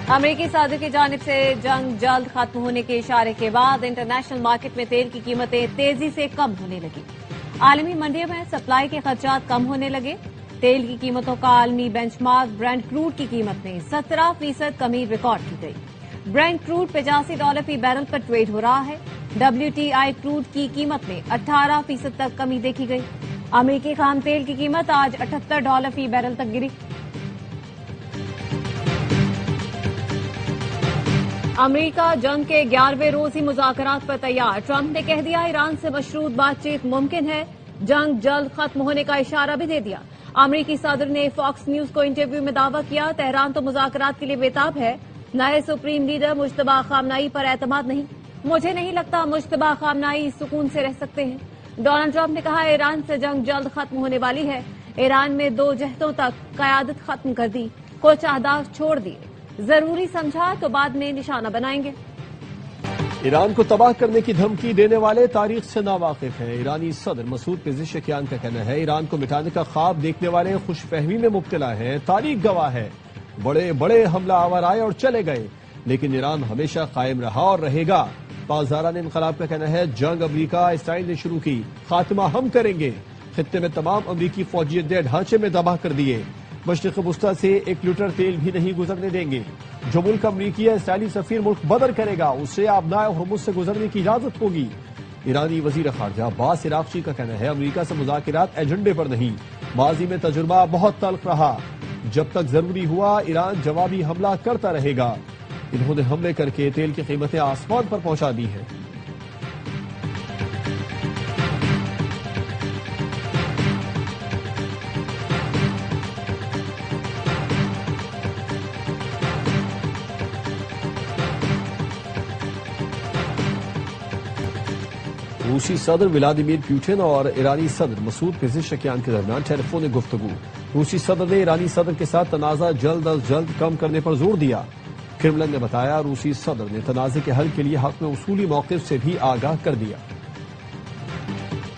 امریکی صدر کی جانب سے جنگ جلد ختم ہونے کے اشارے کے بعد انٹرنیشنل مارکیٹ میں تیل کی قیمتیں تیزی سے کم ہونے لگی۔ عالمی منڈیوں میں سپلائی کے خدشات کم ہونے لگے۔ تیل کی قیمتوں کا عالمی بینچ مارک برینٹ کروڈ کی قیمت میں 17% کمی ریکارڈ کی گئی۔ برینٹ کروڈ $85 فی بیرل پر ٹریڈ ہو رہا ہے۔ WTI کروڈ کی قیمت میں 18% تک کمی دیکھی گئی۔ امریکی خام تیل کی قیمت آج $78 فی بیرل تک گری۔ امریکہ جنگ کے 11ویں روزی مذاکرات پر تیار۔ ٹرمپ نے کہہ دیا ایران سے مشروط بات چیت ممکن ہے، جنگ جلد ختم ہونے کا اشارہ بھی دے دیا۔ امریکی صدر نے فاکس نیوز کو انٹرویو میں دعویٰ کیا تہران تو مذاکرات کے لیے بےتاب ہے۔ نئے سپریم لیڈر مجتبی خامنئی پر اعتماد نہیں، مجھے نہیں لگتا مجتبی خامنئی سکون سے رہ سکتے ہیں۔ ڈونلڈ ٹرمپ نے کہا ایران سے جنگ جلد ختم ہونے والی ہے۔ ایران میں 2 جہتوں تک قیادت ختم کر دی، کچھ اہداف چھوڑ دیے، ضروری سمجھا تو بعد میں نشانہ بنائیں گے۔ ایران کو تباہ کرنے کی دھمکی دینے والے تاریخ سے ناواقف ہیں۔ ایرانی صدر مسعود پزشکیان کا کہنا ہے ایران کو مٹانے کا خواب دیکھنے والے خوش فہمی میں مبتلا ہیں۔ تاریخ گواہ ہے بڑے بڑے حملہ آور آئے اور چلے گئے، لیکن ایران ہمیشہ قائم رہا اور رہے گا۔ پاسداران انقلاب کا کہنا ہے جنگ امریکہ اسرائیل نے شروع کی، خاتمہ ہم کریں گے۔ خطے میں تمام امریکی فوجی اڈے ڈھانچے میں تباہ کر دیے۔ مشرق وسطی سے 1 لیٹر تیل بھی نہیں گزرنے دیں گے۔ جو ملک امریکی یا اسرائیلی سفیر ملک بدر کرے گا اسے آبنائے ہرمز سے گزرنے کی اجازت ہوگی۔ ایرانی وزیر خارجہ عباس عراقچی کا کہنا ہے امریکہ سے مذاکرات ایجنڈے پر نہیں، ماضی میں تجربہ بہت تلخ رہا، جب تک ضروری ہوا ایران جوابی حملہ کرتا رہے گا۔ انہوں نے حملے کر کے تیل کی قیمتیں آسمان پر پہنچا دی ہیں۔ روسی صدر ولادیمیر پوٹن اور ایرانی صدر مسعود پزشکیان کے درمیان ٹیلی فونک گفتگو۔ روسی صدر نے ایرانی صدر کے ساتھ تنازع جلد از جلد کم کرنے پر زور دیا۔ کرملن نے بتایا روسی صدر نے تنازع کے حل کے لیے حق میں اصولی موقف سے بھی آگاہ کر دیا۔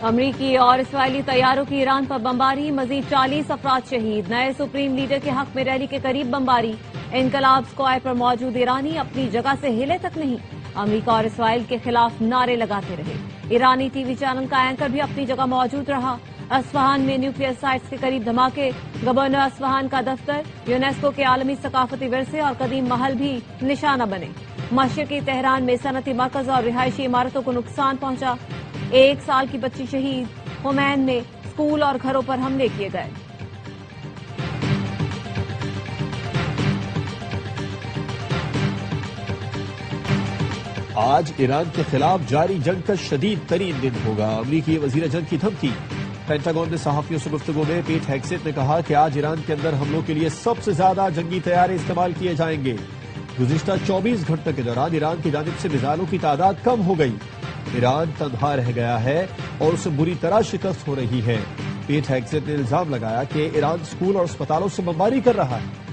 امریکی اور اسرائیلی طیاروں کی ایران پر بمباری، مزید 40 افراد شہید۔ نئے سپریم لیڈر کے حق میں ریلی کے قریب بمباری، انقلاب اسکوائر پر موجود ایرانی اپنی جگہ سے ہلے تک نہیں۔ امریکہ اور اسرائیل کے خلاف نعرے لگاتے رہے۔ ایرانی ٹی وی چینل کا اینکر بھی اپنی جگہ موجود رہا۔ اصفہان میں نیوکلیئر سائٹس کے قریب دھماکے، گورنر اصفہان کا دفتر، یونیسکو کے عالمی ثقافتی ورثے اور قدیم محل بھی نشانہ بنے۔ مشرقی تہران میں صنعتی مرکز اور رہائشی عمارتوں کو نقصان پہنچا۔ 1 سال کی بچی شہید۔ خمین میں اسکول اور گھروں پر حملے کیے گئے۔ آج ایران کے خلاف جاری جنگ کا شدید ترین دن ہوگا، امریکی وزیر جنگ کی دھمکی۔ پینٹاگون نے صحافیوں سے گفتگو میں پیٹ ہیگسیت نے کہا کہ آج ایران کے اندر حملوں کے لیے سب سے زیادہ جنگی طیارے استعمال کیے جائیں گے۔ گزشتہ 24 گھنٹوں کے دوران ایران کی جانب سے میزائلوں کی تعداد کم ہو گئی۔ ایران تنہا رہ گیا ہے اور اسے بری طرح شکست ہو رہی ہے۔ پیٹ ہیگسیت نے الزام لگایا کہ ایران اسکول اور اسپتالوں سے بمباری کر رہا ہے۔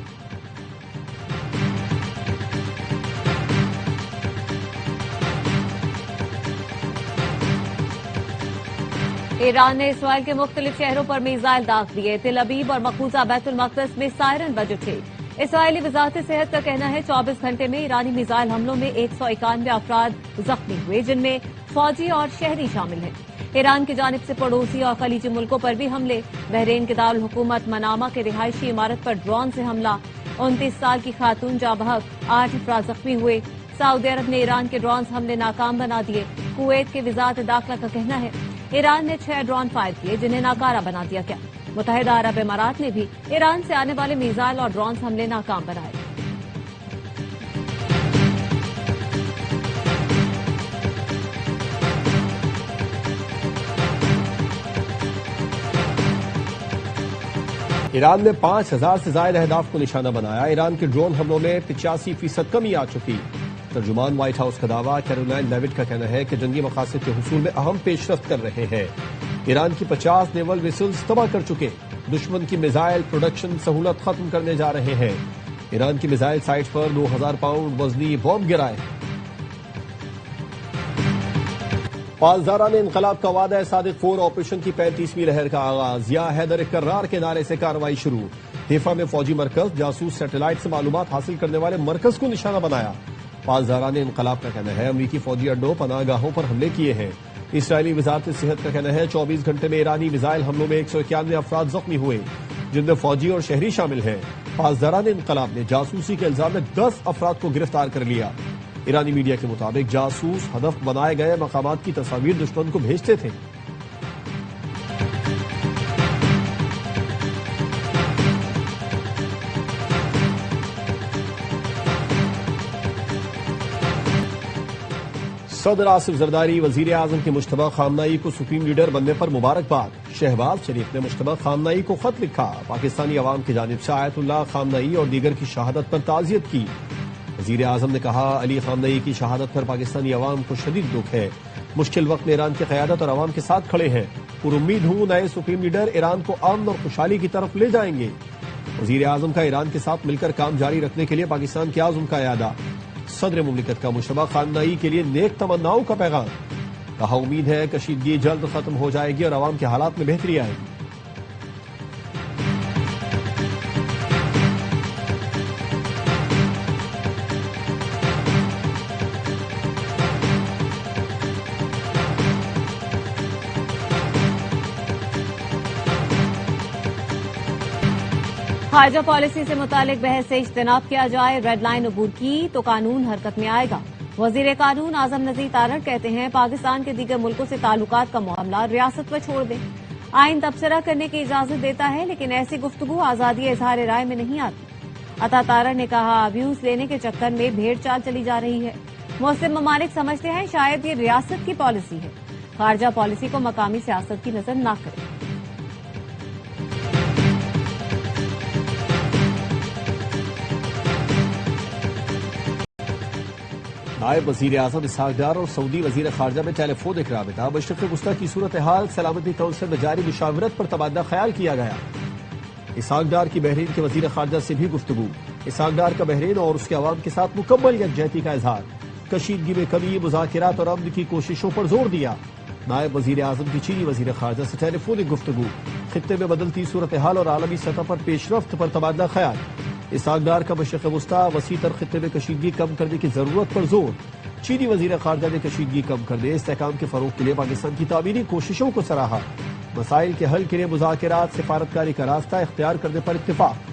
ایران نے اسرائیل کے مختلف شہروں پر میزائل داغ دیے۔ تل ابیب اور مقبوضہ بیت المقدس میں سائرن بج اٹھے۔ اسرائیلی وزارت صحت کا کہنا ہے 24 گھنٹے میں ایرانی میزائل حملوں میں 191 افراد زخمی ہوئے، جن میں فوجی اور شہری شامل ہیں۔ ایران کی جانب سے پڑوسی اور خلیجی ملکوں پر بھی حملے۔ بحرین کے دارالحکومت منامہ کے رہائشی عمارت پر ڈرون سے حملہ، 29 سال کی خاتون جاں بحق، 8 افراد زخمی ہوئے۔ سعودی عرب نے ایران کے ڈرونز حملے ناکام بنا دیے۔ کویت کے وزارت داخلہ کا کہنا ہے ایران نے 6 ڈرون فائر کیے جنہیں ناکارہ بنا دیا گیا۔ متحدہ عرب امارات نے بھی ایران سے آنے والے میزائل اور ڈرونز حملے ناکام بنائے۔ ایران نے 5000 سے زائد اہداف کو نشانہ بنایا۔ ایران کے ڈرون حملوں میں 85% کمی آ چکی۔ ترجمان وائٹ ہاؤس کا دعویٰ کیرولائن لیوٹ کا کہنا ہے کہ جنگی مقاصد کے حصول میں اہم پیش رفت کر رہے ہیں۔ ایران کی 50 نیول ویسلز تباہ کر چکے، دشمن کی میزائل پروڈکشن سہولت ختم کرنے جا رہے ہیں۔ ایران کی میزائل سائٹ پر 2000 پاؤنڈ وزنی بم گرائے۔ پاسداران انقلاب کا وعدہ صادق 4 آپریشن کی 35ویں لہر کا آغاز۔ یا حیدر کرار کے نعرے سے کارروائی شروع۔ حیفا میں فوجی مرکز جاسوس سیٹلائٹ سے معلومات حاصل کرنے والے مرکز کو نشانہ بنایا۔ پاسداران انقلاب کا کہنا ہے امریکی فوجی اڈوں پناہ گاہوں پر حملے کیے ہیں۔ اسرائیلی وزارت صحت کا کہنا ہے 24 گھنٹے میں ایرانی میزائل حملوں میں 191 افراد زخمی ہوئے، جن میں فوجی اور شہری شامل ہیں۔ پاسداران انقلاب نے جاسوسی کے الزام میں 10 افراد کو گرفتار کر لیا۔ ایرانی میڈیا کے مطابق جاسوس ہدف بنائے گئے مقامات کی تصاویر دشمن کو بھیجتے تھے۔ صدر آصف زرداری وزیر اعظم کے مشتبہ خامنہئی کو سپریم لیڈر بننے پر مبارکباد۔ شہباز شریف نے مشتبہ خامنہئی کو خط لکھا، پاکستانی عوام کی جانب سے آیت اللہ خامنہئی اور دیگر کی شہادت پر تعزیت کی۔ وزیر اعظم نے کہا علی خامنہئی کی شہادت پر پاکستانی عوام کو شدید دکھ ہے، مشکل وقت میں ایران کی قیادت اور عوام کے ساتھ کھڑے ہیں، پر امید ہوں نئے سپریم لیڈر ایران کو امن اور خوشحالی کی طرف لے جائیں گے۔ وزیر اعظم کا ایران کے ساتھ مل کر کام جاری رکھنے کے لیے پاکستان کے عزم کا اعادہ۔ صدر مملکت کا مشتبہ خامنہئی کے لیے نیک تمناؤں کا پیغام، کہا امید ہے کشیدگی جلد ختم ہو جائے گی اور عوام کے حالات میں بہتری آئے گی۔ خارجہ پالیسی سے متعلق بحث سے اجتناب کیا جائے، ریڈ لائن عبور کی تو قانون حرکت میں آئے گا۔ وزیر قانون اعظم نذیر تارڑ کہتے ہیں پاکستان کے دیگر ملکوں سے تعلقات کا معاملہ ریاست پر چھوڑ دیں۔ آئین تبصرہ کرنے کی اجازت دیتا ہے لیکن ایسی گفتگو آزادی اظہار رائے میں نہیں آتی۔ عطا تارڑ نے کہا ویوز لینے کے چکر میں بھیڑ چال چلی جا رہی ہے۔ مسلم ممالک سمجھتے ہیں شاید یہ ریاست کی پالیسی ہے، خارجہ پالیسی کو مقامی سیاست کی نظر نہ کریں۔ نائب وزیر اعظم اسحاق ڈار اور سعودی وزیر خارجہ میں ٹیلی فونک رابطہ، مشرق وسطی کی صورتحال سلامتی کونسل میں جاری مشاورت پر تبادلہ خیال کیا گیا۔ اسحاق ڈار کی بحرین کے وزیر خارجہ سے بھی گفتگو، اسحاق ڈار کا بحرین اور اس کے عوام کے ساتھ مکمل یکجہتی کا اظہار، کشیدگی میں کمی، مذاکرات اور امن کی کوششوں پر زور دیا۔ نائب وزیر اعظم کی چینی وزیر خارجہ سے ٹیلی فونک گفتگو، خطے میں بدلتی صورتحال اور عالمی سطح پر پیش رفت پر تبادلہ خیال۔ اسحاق ڈار کا مشرق وسطی وسیع تر خطے میں کشیدگی کم کرنے کی ضرورت پر زور، چینی وزیر خارجہ نے کشیدگی کم کرنے، استحکام کے فروغ کے لیے پاکستان کی تعمیری کوششوں کو سراہا، مسائل کے حل کے لیے مذاکرات، سفارتکاری کا راستہ اختیار کرنے پر اتفاق۔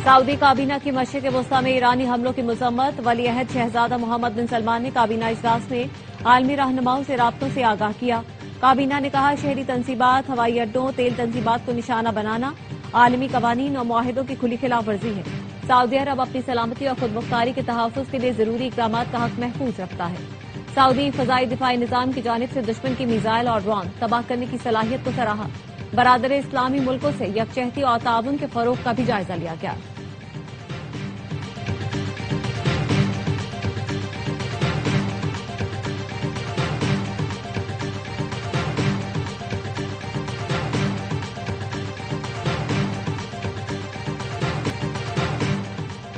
سعودی کابینہ کی مشرق وسطی میں ایرانی حملوں کی مذمت، ولی عہد شہزادہ محمد بن سلمان نے کابینہ اجلاس میں عالمی رہنماؤں سے رابطوں سے آگاہ کیا۔ کابینہ نے کہا شہری تنصیبات، ہوائی اڈوں، تیل تنصیبات کو نشانہ بنانا عالمی قوانین اور معاہدوں کی کھلی خلاف ورزی ہے۔ سعودی عرب اپنی سلامتی اور خود مختاری کے تحفظ کے لیے ضروری اقدامات کا حق محفوظ رکھتا ہے۔ سعودی فضائی دفاعی نظام کی جانب سے دشمن کی میزائل اور ڈرون تباہ کرنے کی صلاحیت کو سراہا۔ برادر اسلامی ملکوں سے یکجہتی اور تعاون کے فروغ کا بھی جائزہ لیا گیا۔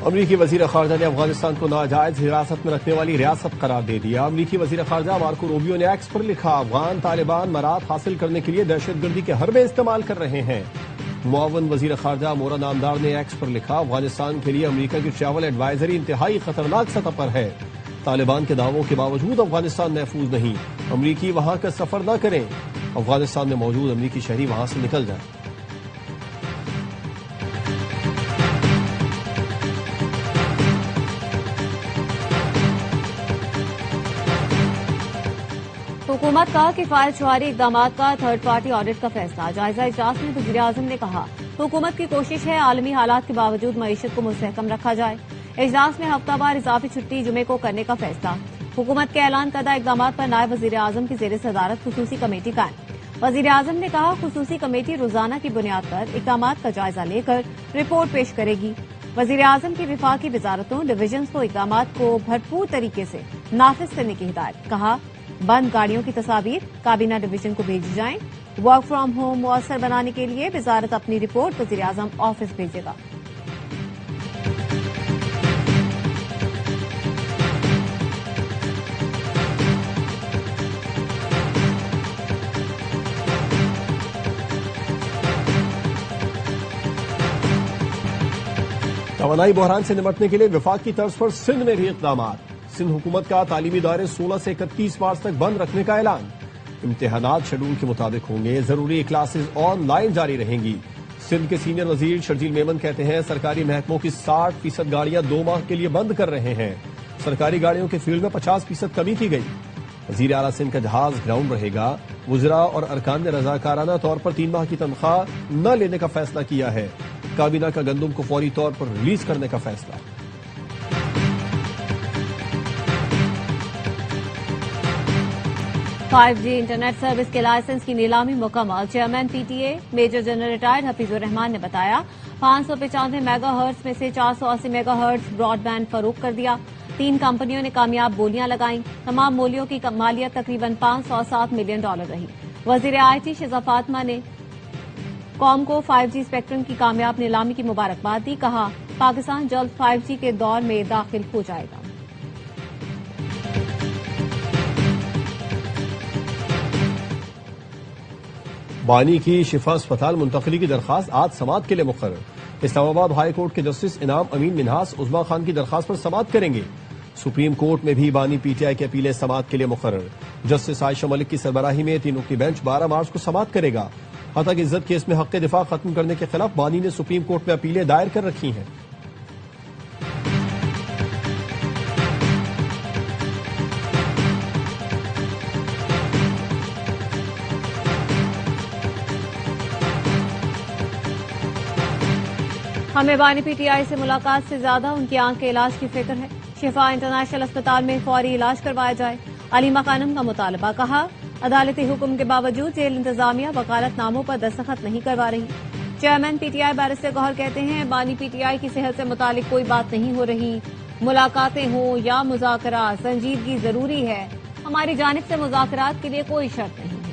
امریکی وزیر خارجہ نے افغانستان کو ناجائز حراست میں رکھنے والی ریاست قرار دے دیا۔ امریکی وزیر خارجہ مارکو روبیو نے ایکس پر لکھا افغان طالبان مراد حاصل کرنے کے لیے دہشت گردی کے حربے استعمال کر رہے ہیں۔ معاون وزیر خارجہ مورا نامدار نے ایکس پر لکھا افغانستان کے لیے امریکہ کی ٹریول ایڈوائزری انتہائی خطرناک سطح پر ہے، طالبان کے دعووں کے باوجود افغانستان محفوظ نہیں، امریکی وہاں کا سفر نہ کریں، افغانستان میں موجود امریکی شہری وہاں سے نکل جائیں۔ حکومت کا کفایت شعاری اقدامات کا تھرڈ پارٹی آڈٹ کا فیصلہ، جائزہ اجلاس میں وزیر اعظم نے کہا حکومت کی کوشش ہے عالمی حالات کے باوجود معیشت کو مستحکم رکھا جائے۔ اجلاس میں ہفتہ وار اضافی چھٹی جمعے کو کرنے کا فیصلہ، حکومت کے اعلان کردہ اقدامات پر نائب وزیر اعظم کی زیر صدارت خصوصی کمیٹی قائم۔ وزیر اعظم نے کہا خصوصی کمیٹی روزانہ کی بنیاد پر اقدامات کا جائزہ لے کر رپورٹ پیش کرے گی۔ وزیر اعظم کی وفاقی وزارتوں ڈویژنز کو اقدامات کو بھرپور طریقے سے نافذ کرنے کی ہدایت، کہا بند گاڑیوں کی تصاویر کابینہ ڈویژن کو بھیجی جائیں، ورک فرام ہوم مؤثر بنانے کے لیے وزارت اپنی رپورٹ وزیر اعظم آفس بھیجے گا۔ توانائی بحران سے نمٹنے کے لیے وفاق کی طرز پر سندھ میں بھی اقدامات۔ سندھ حکومت کا تعلیمی ادارے 16 سے 31 مارچ تک بند رکھنے کا اعلان۔ امتحانات شیڈول کے مطابق ہوں گے، ضروری کلاسز آن لائن جاری رہیں گی۔ سندھ کے سینئر وزیر شرجیل میمن کہتے ہیں سرکاری محکموں کی 60% گاڑیاں 2 ماہ کے لیے بند کر رہے ہیں۔ سرکاری گاڑیوں کے فیول میں 50% کمی کی گئی۔ وزیر اعلیٰ سندھ کا جہاز گراؤنڈ رہے گا۔ وزراء اور ارکان نے رضاکارانہ طور پر 3 ماہ کی تنخواہ نہ لینے کا فیصلہ کیا ہے۔ کابینہ کا گندم کو فوری طور پر ریلیز کرنے کا فیصلہ۔ 5G انٹرنیٹ سروس کے لائسنس کی نیلامی مکمل۔ Chairman P T A major general retired Hafeez ur-Rahman نے بتایا 595 میگا ہرٹز میں سے 480 میگا ہرٹز براڈ بینڈ فروخت کر دیا۔ 3 کمپنیوں نے کامیاب بولیاں لگائیں۔ تمام بولیوں کی مالیت تقریباً $507 ملین رہی۔ وزیر آئی ٹی شہزاد فاطمہ نے قوم کو 5G اسپیکٹرم کی کامیاب نیلامی کی مبارکباد دی۔ کہا پاکستان جلد 5G کے دور میں داخل ہو جائے گا۔ بانی کی شفا اسپتال منتقلی کی درخواست آج سماعت کے لیے مقرر۔ اسلام آباد ہائی کورٹ کے جسٹس انعام امین منہاس عظما خان کی درخواست پر سماعت کریں گے۔ سپریم کورٹ میں بھی بانی پی ٹی آئی کی اپیلیں سماعت کے لیے مقرر۔ جسٹس عائشہ ملک کی سربراہی میں 3 رکنی بینچ 12 مارچ کو سماعت کرے گا۔ حتیٰ کہ عزت کیس میں حق دفاع ختم کرنے کے خلاف بانی نے سپریم کورٹ میں اپیلیں دائر کر رکھی ہیں۔ ہمیں بانی پی ٹی آئی سے ملاقات سے زیادہ ان کی آنکھ کے علاج کی فکر ہے۔ شفا انٹرنیشنل اسپتال میں فوری علاج کروایا جائے۔ علیمہ خانم کا مطالبہ۔ کہا عدالتی حکم کے باوجود جیل انتظامیہ وکالت ناموں پر دستخط نہیں کروا رہی۔ Chairman P T I barrister Gohar کہتے ہیں بانی پی ٹی آئی کی صحت سے متعلق کوئی بات نہیں ہو رہی۔ ملاقاتیں ہوں یا مذاکرات، سنجیدگی ضروری ہے۔ ہماری جانب سے مذاکرات کے لیے کوئی شرط نہیں ہے۔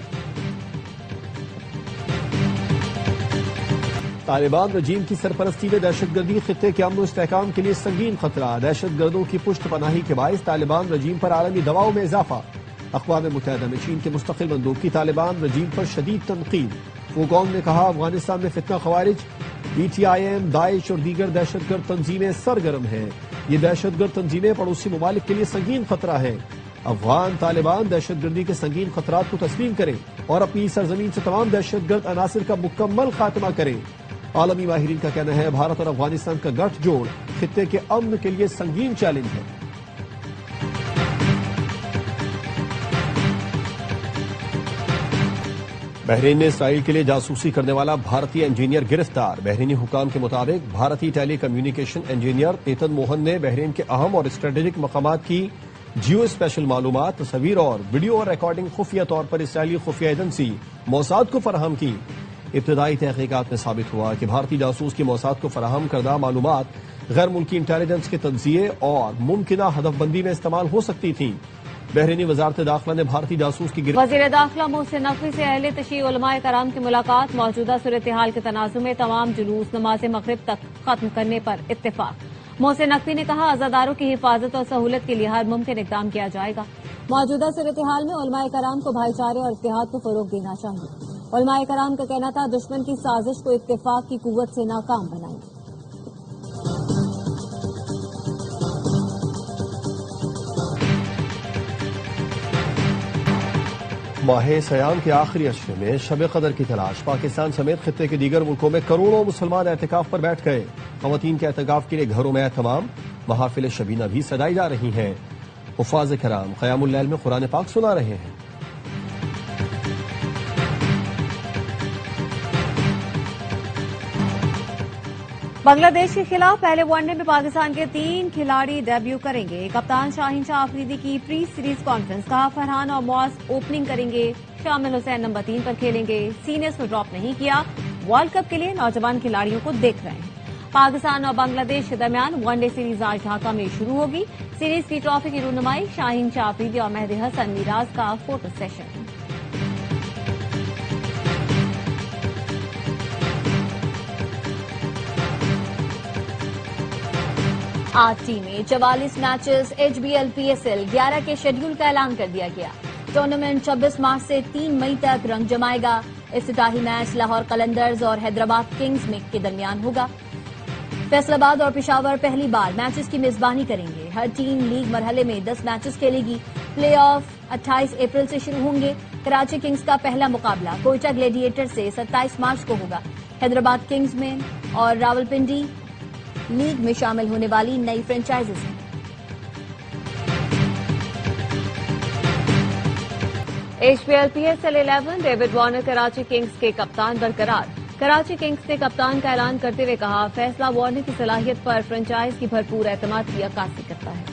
طالبان رجیم کی سرپرستی میں دہشت گردی خطے کے امن و استحکام کے لیے سنگین خطرہ۔ دہشت گردوں کی پشت پناہی کے باعث طالبان رجیم پر عالمی دباؤ میں اضافہ۔ اقوام متحدہ میں چین کے مستقل مندوب کی طالبان رجیم پر شدید تنقید۔ فوکونگ نے کہا افغانستان میں فتنہ خوارج، پی ٹی آئی ایم، داعش اور دیگر دہشت گرد تنظیمیں سرگرم ہیں۔ یہ دہشت گرد تنظیمیں پڑوسی ممالک کے لیے سنگین خطرہ ہیں۔ افغان طالبان دہشت گردی کے سنگین خطرات کو تسلیم کریں اور اپنی سرزمین سے تمام دہشت گرد عناصر کا مکمل خاتمہ کریں۔ عالمی ماہرین کا کہنا ہے بھارت اور افغانستان کا گٹھ جوڑ خطے کے امن کے لیے سنگین چیلنج ہے۔ بحرین میں اسرائیل کے لیے جاسوسی کرنے والا بھارتی انجینئر گرفتار۔ بحرینی حکام کے مطابق بھارتی ٹیلی کمیونیکیشن انجینئر نیتن موہن نے بحرین کے اہم اور اسٹریٹجک مقامات کی جیو اسپیشل معلومات، تصاویر اور ویڈیو اور ریکارڈنگ خفیہ طور پر اسرائیلی خفیہ ایجنسی موساد کو فراہم کی۔ ابتدائی تحقیقات میں ثابت ہوا کہ بھارتی جاسوس کی موساد کو فراہم کردہ معلومات غیر ملکی انٹیلیجنس کے تجزیے اور ممکنہ ہدف بندی میں استعمال ہو سکتی تھیں۔ بحرینی وزارت داخلہ نے بھارتی جاسوس کی وزیر داخلہ محسن نقوی سے اہل تشیع علماء کرام کی ملاقات۔ موجودہ صورتحال کے تناظر میں تمام جلوس نماز مغرب تک ختم کرنے پر اتفاق۔ محسن نقوی نے کہا عزاداروں کی حفاظت اور سہولت کے لیے ہر ممکن اقدام کیا جائے گا۔ موجودہ صورتحال میں علماء کرام کو بھائی چارے اور اتحاد کو فروغ دینا چاہیے۔ علماء کرام کا کہنا تھا دشمن کی سازش کو اتفاق کی قوت سے ناکام بنائیں۔ ماہ سیام کے آخری عشرے میں شب قدر کی تلاش۔ پاکستان سمیت خطے کے دیگر ملکوں میں کروڑوں مسلمان اعتکاف پر بیٹھ گئے۔ خواتین کے اعتکاف کے لیے گھروں میں اہتمام، محافل شبینہ بھی سجائی جا رہی ہیں۔ حفاظ کرام قیام اللیل میں قرآن پاک سنا رہے ہیں۔ بنگلہ دیش کے خلاف پہلے ون ڈے میں پاکستان کے 3 کھلاڑی ڈیبیو کریں گے۔ کپتان شاہین شاہ آفریدی کی پری سیریز کانفرنس۔ کہا فرحان اور معاذ اوپننگ کریں گے، شامل حسین نمبر 3 پر کھیلیں گے۔ سینئرز کو ڈراپ نہیں کیا، ورلڈ کپ کے لیے نوجوان کھلاڑیوں کو دیکھ رہے ہیں۔ پاکستان اور بنگلہ دیش کے درمیان ون ڈے سیریز آج ڈھاکہ میں شروع ہوگی۔ سیریز کی ٹرافی کی رونمائی شاہین شاہ آفریدی اور مہدی حسن میراز کا فوٹو سیشن۔ آج ٹیمیں 44 matches H B L P S L 11 کے شیڈول کا اعلان کر دیا گیا۔ ٹورنامنٹ 26 مارچ سے 3 مئی تک رنگ جمائے گا۔ افتتاحی میچ لاہور قلندرز اور حیدرآباد کنگز کے درمیان ہوگا۔ فیصل آباد اور پشاور پہلی بار میچز کی میزبانی کریں گے. ہر ٹیم لیگ مرحلے میں 10 میچز کھیلے گی. پلے آف 28 اپریل سے شروع ہوں گے. کراچی کنگز کا پہلا مقابلہ کوئٹہ گلیڈیٹر سے 27 مارچ کو ہوگا. حیدرآباد کنگز میں اور راولپنڈی لیگ میں شامل ہونے والی نئی فرنچائزز ہیں. PSL 11 David Warner Karachi Kings کے کپتان برقرار. کراچی کنگز نے کپتان کا اعلان کرتے ہوئے کہا، فیصلہ وارنر کی صلاحیت پر فرنچائز کی بھرپور اعتماد کی عکاسی کرتا ہے.